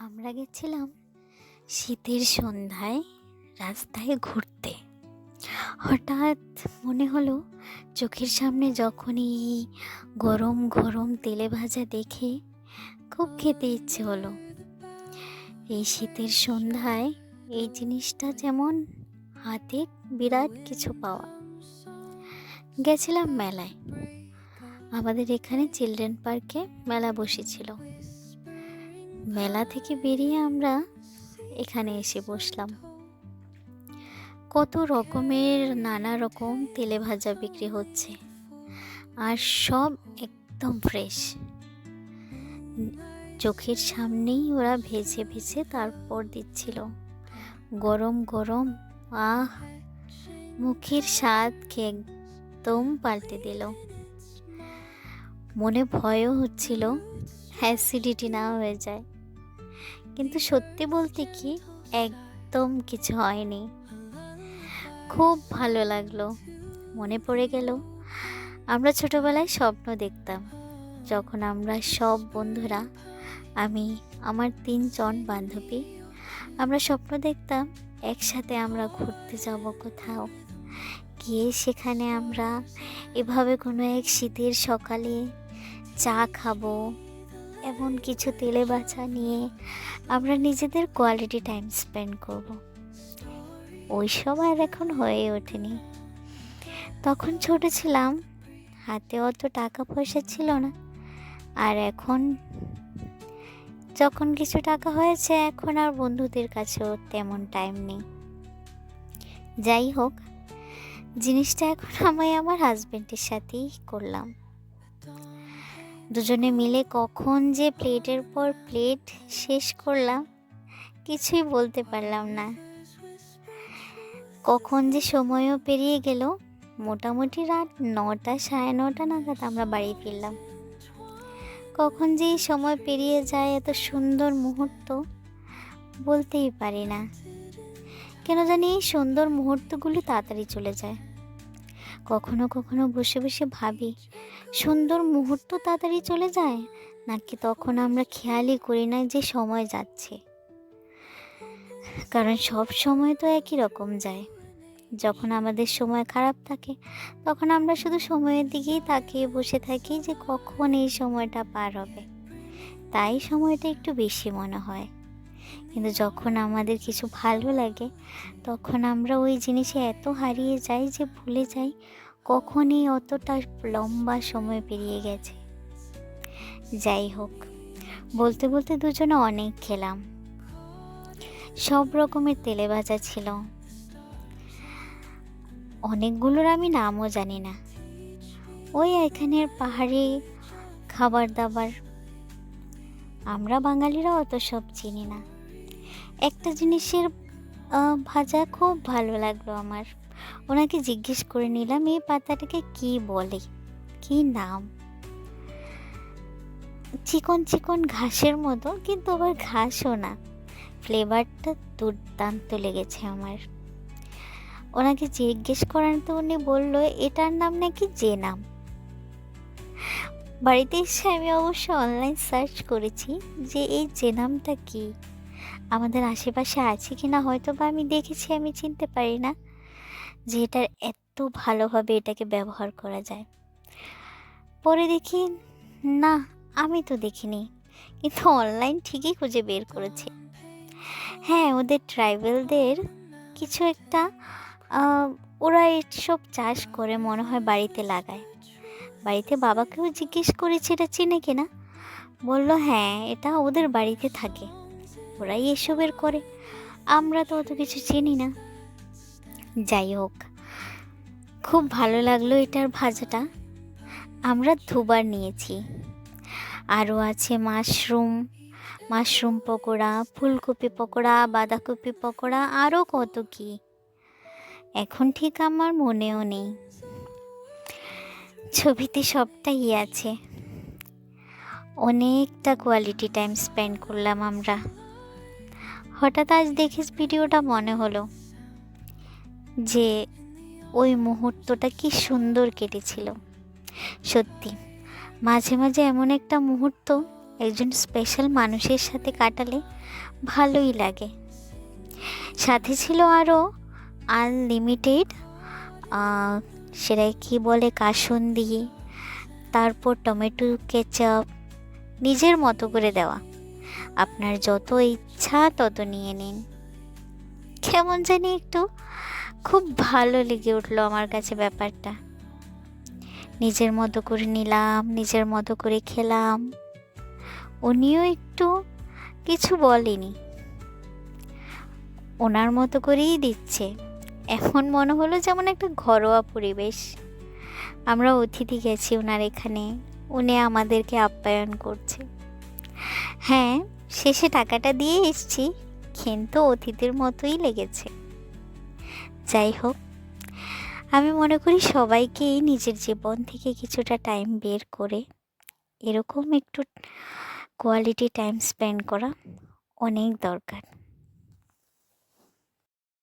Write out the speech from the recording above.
আমরা গেছিলাম শীতের সন্ধ্যায় রাস্তায় ঘুরতে। হঠাৎ মনে হলো চোখের সামনে যখনই গরম গরম তেলে ভাজা দেখে খুব খেতে ইচ্ছে হলো। এই শীতের সন্ধ্যায় এই জিনিসটা যেমন হাতে বিরাট কিছু পাওয়া। গেছিলাম মেলায়, আমাদের এখানে চিলড্রেন পার্কে মেলা বসেছিল। মেলা থেকে বেরিয়ে আমরা এখানে এসে বসলাম। কত রকমের নানা রকম তেলে ভাজা বিক্রি হচ্ছে, আর সব একদম ফ্রেশ। চোখের সামনেই ওরা ভেজে ভেজে তারপর দিচ্ছিল গরম গরম। মুখের স্বাদকে একদম পাল্টে দিল। মনে ভয়ও হচ্ছিল অ্যাসিডিটি না হয়ে যায়, কিন্তু সত্যি বলতে কি একদম কিছু হয়নি। খুব ভালো লাগলো। মনে পড়ে গেল আমরা ছোটবেলায় স্বপ্ন দেখতাম, যখন আমরা সব বন্ধুরা, আমি, আমার 3 জন বান্ধবী, আমরা স্বপ্ন দেখতাম একসাথে আমরা ঘুরতে যাব কোথাও গিয়ে, সেখানে আমরা এভাবে কোনো এক শীতের সকালে চা খাবো, এমন কিছু তেলে ভাজা নিয়ে আমরা নিজেদের কোয়ালিটি টাইম স্পেন্ড করব। ওই সব আর এখন হয়ে ওঠেনি। তখন ছোট ছিলাম, হাতে অত টাকা পয়সা ছিল না। আর এখন যখন কিছু টাকা হয়েছে, এখন আর বন্ধুদের কাছেও তেমন টাইম নেই। যাই হোক, জিনিসটা এখন আমি আমার হাজবেন্ডের সাথেই করলাম। দুজনে মিলে কখন যে প্লেটের পর প্লেট শেষ করলাম কিছুই বলতে পারলাম না। কখন যে সময়ও পেরিয়ে গেল, মোটামুটি রাত 9টা 9:30 নাগাদ আমরা বাড়ি ফিরলাম। কখন যে এই সময় পেরিয়ে যায়, এত সুন্দর মুহূর্ত বলতেই পারি না। কেন জানি এই সুন্দর মুহূর্তগুলি তাড়াতাড়ি চলে যায়। কখনো কখনো বসে বসে ভাবি, সুন্দর মুহূর্ত তাড়াতাড়ি চলে যায়, নাকি তখন আমরা খেয়ালই করি না যে সময় যাচ্ছে। কারণ সব সময় তো একই রকম যায়। যখন আমাদের সময় খারাপ থাকে, তখন আমরা শুধু সময়ের দিকেই তাকিয়ে বসে থাকি যে কখন এই সময়টা পার হবে, তাই সময়টা একটু বেশি মনে হয়। কিন্তু যখন আমাদের কিছু ভালো লাগে, তখন আমরা ওই জিনিসে এত হারিয়ে যাই যে ভুলে যাই কখনই অতটা লম্বা সময় পেরিয়ে গেছে। যাই হোক, বলতে বলতে দুজনে অনেক খেলাম। সব রকমের তেলে ভাজা ছিল, অনেকগুলোর আমি নামও জানি না। ওই এখানের পাহাড়ি খাবার দাবার, আমরা বাঙালিরা অত সব চিনি না। একটা জিনিসের ভাজা খুব ভালো লাগলো আমার। ওনাকে জিজ্ঞেস করে নিলাম এই পাতাটাকে কি বলে, কি নাম। চিকন চিকন ঘাসের মতো, কিন্তু আবার ঘাসও না। ফ্লেভারটা দুর্দান্ত লেগেছে আমার। ওনাকে জিজ্ঞেস করার তো উনি বললো এটার নাম নাকি জেনাম। বাড়িতে এসে আমি অবশ্য অনলাইন সার্চ করেছি যে এই জেনামটা কি, আমাদের আশেপাশে আছে কিনা, হয়তো বা আমি দেখেছি, আমি চিনতে পারি না যে এটার এত ভালোভাবে এটাকে ব্যবহার করা যায়। পরে দেখি না, আমি তো দেখিনি, কিন্তু অনলাইন ঠিকই খুঁজে বের করেছি। হ্যাঁ, ওদের ট্রাইবেলদের কিছু একটা ওরা এসব চাষ করে, মনে হয় বাড়িতে লাগায়। বাড়িতে বাবাকেও জিজ্ঞেস করেছি এটা চিনে কিনা, বলল হ্যাঁ এটা ওদের বাড়িতে থাকে, ওরাই এসবের করে, আমরা তো অত কিছু চিনি না। যাই হোক, খুব ভালো লাগলো এটার ভাজাটা। আমরা দুবার নিয়েছি। আরও আছে মাশরুম পকোড়া, ফুলকপি পকোড়া, বাঁধাকপি পকোড়া, আরও কত কি, এখন ঠিক আমার মনেও নেই। ছবিতে সবটাই আছে। অনেকটা কোয়ালিটি টাইম স্পেন্ড করলাম আমরা। হঠাৎ আজ দেখে ভিডিওটা মনে হলো যে ওই মুহূর্তটা কি সুন্দর কেটেছিল। সত্যি মাঝে মাঝে এমন একটা মুহূর্ত একজন স্পেশাল মানুষের সাথে কাটালে ভালোই লাগে। সাথে ছিল আরও আনলিমিটেড, সেটাই কি বলে, কাসুন্দি, তারপর টমেটো কেচাপ, নিজের মতো করে দেওয়া। আপনার যত ইচ্ছা তত নিয়ে নিন। কেমন জানি একটু খুব ভালো লেগে উঠলো আমার কাছে ব্যাপারটা। নিজের মতো করে নিলাম, নিজের মতো করে খেলাম। উনিও একটু কিছু বলেনি, ওনার মতো করেই দিচ্ছে। এখন মনে হলো যেমন একটা ঘরোয়া পরিবেশ। আমরা অতিথি গেছি ওনার এখানে, উনি আমাদেরকে আপ্যায়ন করছে। হ্যাঁ, শেষে টাকাটা দিয়ে এসছি, কিন্তু অতিথির মতোই লেগেছে। যাই হোক, আমি মনে করি সবাইকেই নিজের জীবন থেকে কিছুটা টাইম বের করে এরকম একটু কোয়ালিটি টাইম স্পেন্ড করা অনেক দরকার।